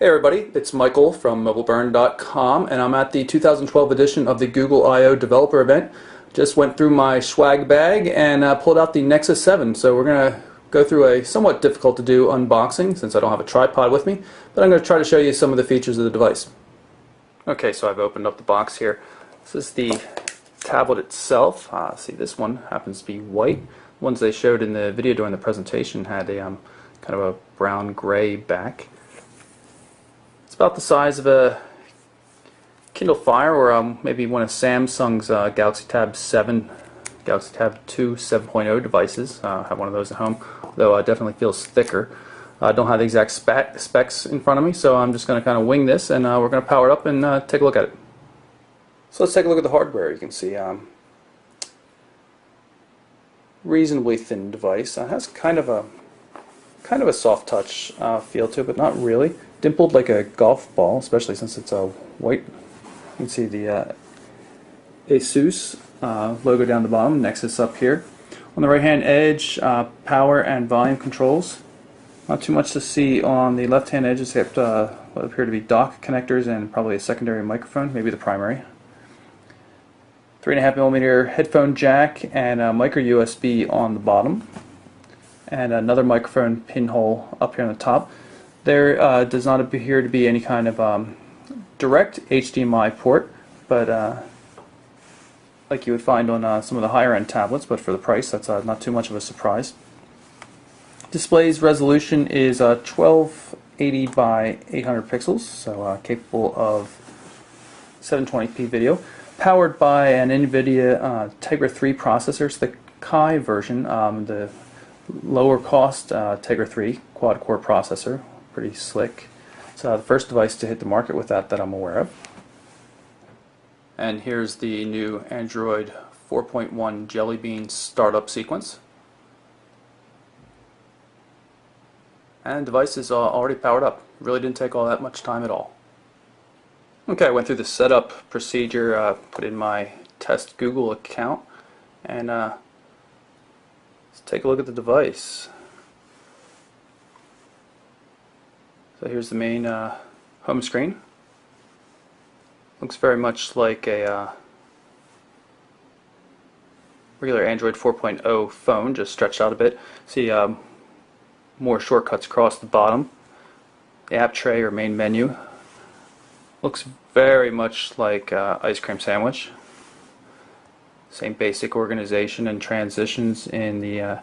Hey everybody, it's Michael from MobileBurn.com, and I'm at the 2012 edition of the Google I/O Developer Event. Just went through my swag bag and pulled out the Nexus 7. So we're going to go through a somewhat difficult to do unboxing since I don't have a tripod with me, but I'm going to try to show you some of the features of the device. Okay, so I've opened up the box here. This is the tablet itself. See, this one happens to be white. The ones they showed in the video during the presentation had a kind of a brown-gray back. It's about the size of a Kindle Fire or maybe one of Samsung's Galaxy Tab 7, Galaxy Tab 2 7.0 devices. I have one of those at home, though it definitely feels thicker. I don't have the exact specs in front of me, so I'm just going to kind of wing this, and we're going to power it up and take a look at it. So let's take a look at the hardware. You can see reasonably thin device. It has kind of a soft touch feel to it, but not really. Dimpled like a golf ball, especially since it's white. You can see the ASUS logo down the bottom, Nexus up here. On the right hand edge, power and volume controls. Not too much to see on the left hand edge except what appear to be dock connectors and probably a secondary microphone, maybe the primary. 3.5mm headphone jack and a micro USB on the bottom, and another microphone pinhole up here on the top. There does not appear to be any kind of direct HDMI port, but like you would find on some of the higher end tablets, but for the price that's not too much of a surprise. Display's resolution is 1280 by 800 pixels, so capable of 720p video. Powered by an NVIDIA Tegra 3 processor. It's the Kai version, the lower cost Tegra 3 quad-core processor. Pretty slick. It's the first device to hit the market with that I'm aware of. And here's the new Android 4.1 Jelly Bean startup sequence. And the device is already powered up. Really didn't take all that much time at all. Okay, I went through the setup procedure, put in my test Google account, and let's take a look at the device. So here's the main home screen. Looks very much like a regular Android 4.0 phone, just stretched out a bit. See more shortcuts across the bottom. The app tray or main menu. Looks very much like ice cream sandwich. Same basic organization and transitions in the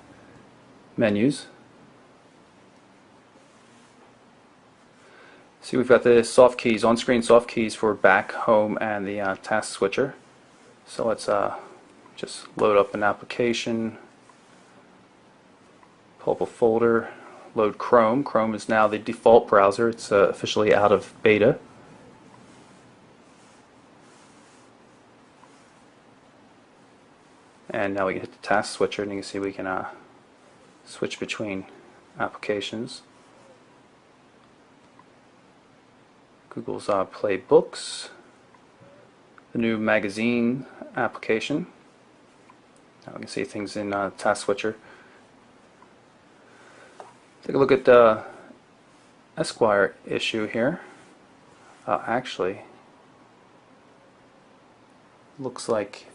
menus. See, we've got the soft keys, on-screen soft keys for back, home, and the task switcher. So let's just load up an application, pull up a folder, load Chrome. Chrome is now the default browser. It's officially out of beta. And now we can hit the task switcher, and you can see we can switch between applications. Google's Play Books, the new magazine application. Now we can see things in task switcher. Take a look at the Esquire issue here. Actually, looks like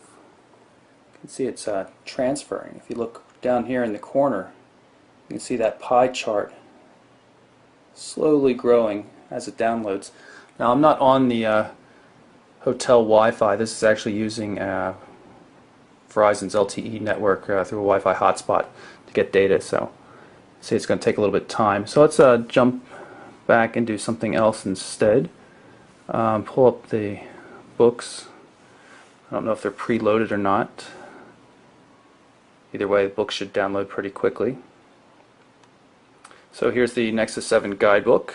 you can see it's transferring. If you look down here in the corner, you can see that pie chart slowly growing as it downloads. Now I'm not on the hotel Wi-Fi. This is actually using Verizon's LTE network through a Wi-Fi hotspot to get data. So see, it's going to take a little bit of time. So let's jump back and do something else instead. Pull up the books. I don't know if they're preloaded or not. Either way, the books should download pretty quickly. So here's the Nexus 7 guidebook.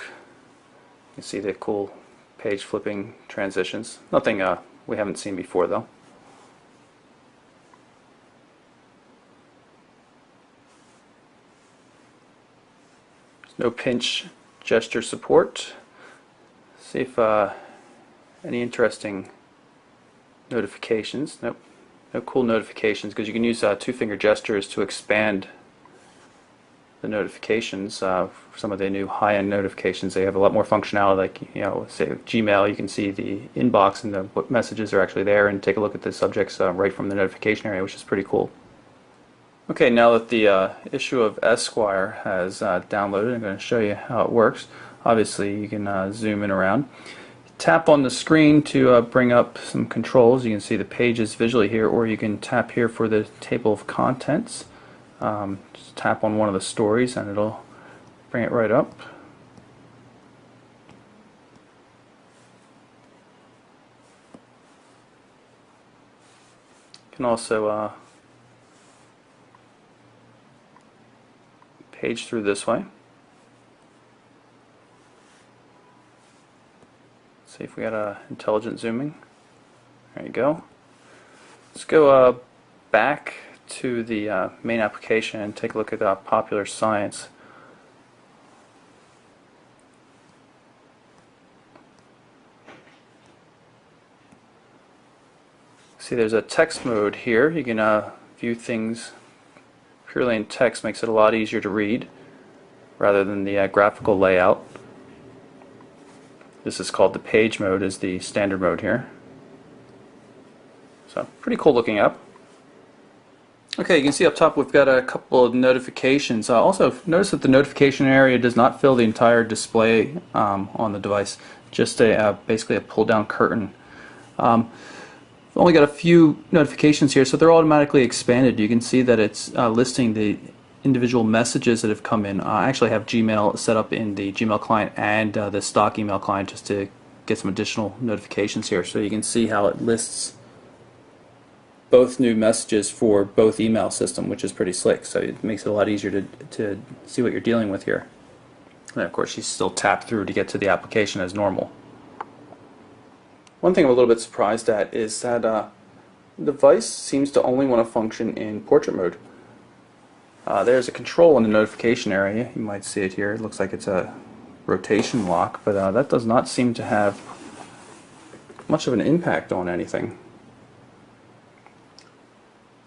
You can see the cool page flipping transitions. Nothing we haven't seen before though. There's no pinch gesture support. See if any interesting notifications. Nope. No cool notifications, because you can use two-finger gestures to expand the notifications, some of the new high-end notifications. They have a lot more functionality, like, you know, say Gmail, you can see the inbox and what messages are actually there and take a look at the subjects right from the notification area, which is pretty cool. Okay, now that the issue of Esquire has downloaded, I'm going to show you how it works. Obviously, you can zoom in around. Tap on the screen to bring up some controls. You can see the pages visually here, or you can tap here for the table of contents. Just tap on one of the stories and it'll bring it right up. You can also page through this way. See if we got a intelligent zooming. There you go. Let's go back to the main application and take a look at Popular Science. See, there's a text mode here. You can view things purely in text. Makes it a lot easier to read rather than the graphical layout. This is called the page mode, is the standard mode here. So pretty cool looking app. Okay, you can see up top we've got a couple of notifications. Also notice that the notification area does not fill the entire display on the device, just basically a pull down curtain. We've only got a few notifications here, so they're automatically expanded. You can see that it's listing the individual messages that have come in. I actually have Gmail set up in the Gmail client and the stock email client just to get some additional notifications here, so you can see how it lists both new messages for both email system, which is pretty slick. So it makes it a lot easier to see what you're dealing with here. And of course, you still tap through to get to the application as normal. One thing I'm a little bit surprised at is that the device seems to only want to function in portrait mode. There's a control in the notification area. You might see it here. It looks like it's a rotation lock, but that does not seem to have much of an impact on anything.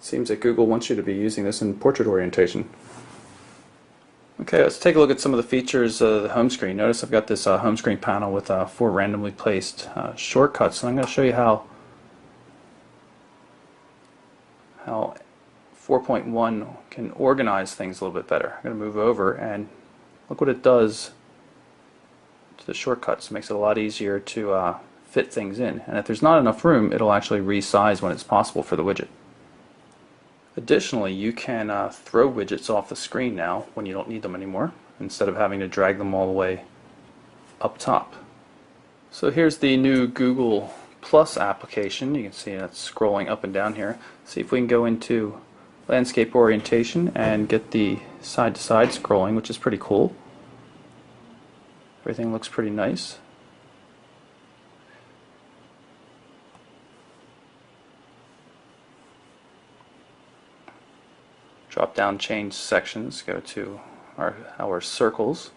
Seems that Google wants you to be using this in portrait orientation. Okay, let's take a look at some of the features of the home screen. Notice I've got this home screen panel with 4 randomly placed shortcuts, and I'm going to show you how 4.1 can organize things a little bit better. I'm going to move over and look what it does to the shortcuts. It makes it a lot easier to fit things in, and if there's not enough room, it'll actually resize when it's possible for the widget. Additionally, you can throw widgets off the screen now when you don't need them anymore, instead of having to drag them all the way up top. So here's the new Google Plus application. You can see it's scrolling up and down here. See if we can go into landscape orientation and get the side-to-side scrolling, which is pretty cool. Everything looks pretty nice. Drop down, change sections, go to our circles.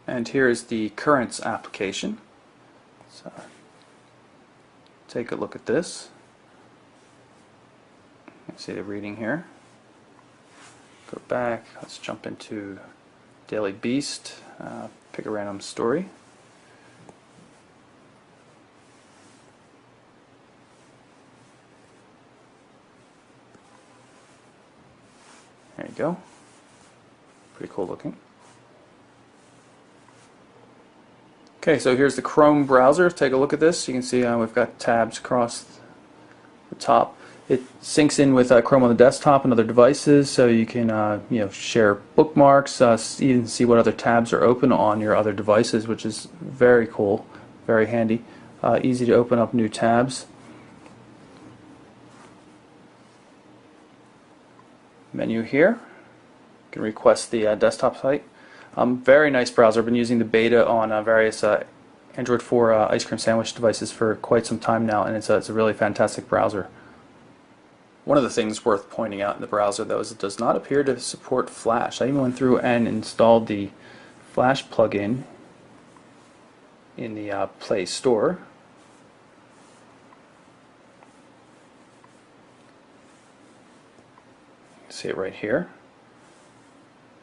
And here is the Currents application. So take a look at this. You can see the reading here. Go back, let's jump into Daily Beast, pick a random story. There you go. Pretty cool looking. Okay, so here's the Chrome browser. Take a look at this. You can see we've got tabs across the top. It syncs in with Chrome on the desktop and other devices, so you can share bookmarks, even see what other tabs are open on your other devices, which is very cool, very handy. Easy to open up new tabs. Menu here. You can request the desktop site. Very nice browser. I've been using the beta on various Android 4 ice cream sandwich devices for quite some time now, and it's a really fantastic browser. One of the things worth pointing out in the browser, though, is it does not appear to support Flash. I even went through and installed the Flash plugin in the Play Store. see it right here.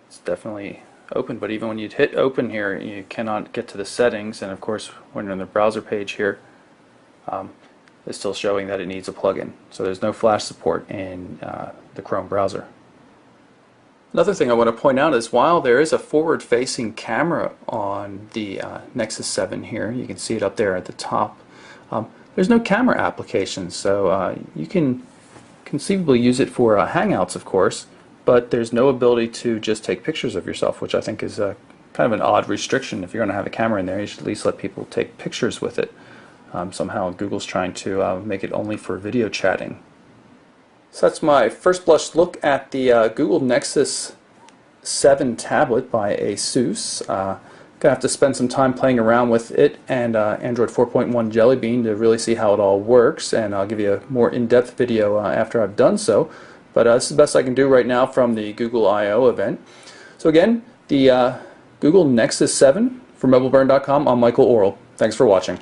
It's definitely open, but even when you hit open here, you cannot get to the settings, and of course when you're on the browser page here, it's still showing that it needs a plugin. So there's no flash support in the Chrome browser. Another thing I want to point out is while there is a forward-facing camera on the Nexus 7 here, you can see it up there at the top, there's no camera application, so you can conceivably use it for Hangouts, of course, but there's no ability to just take pictures of yourself, which I think is kind of an odd restriction. If you're going to have a camera in there, you should at least let people take pictures with it. Somehow Google's trying to make it only for video chatting. So that's my first blush look at the Google Nexus 7 tablet by ASUS. Gonna have to spend some time playing around with it and Android 4.1 Jelly Bean to really see how it all works, and I'll give you a more in-depth video after I've done so. But this is the best I can do right now from the Google I/O event. So again, the Google Nexus 7 from MobileBurn.com. I'm Michael Orrell. Thanks for watching.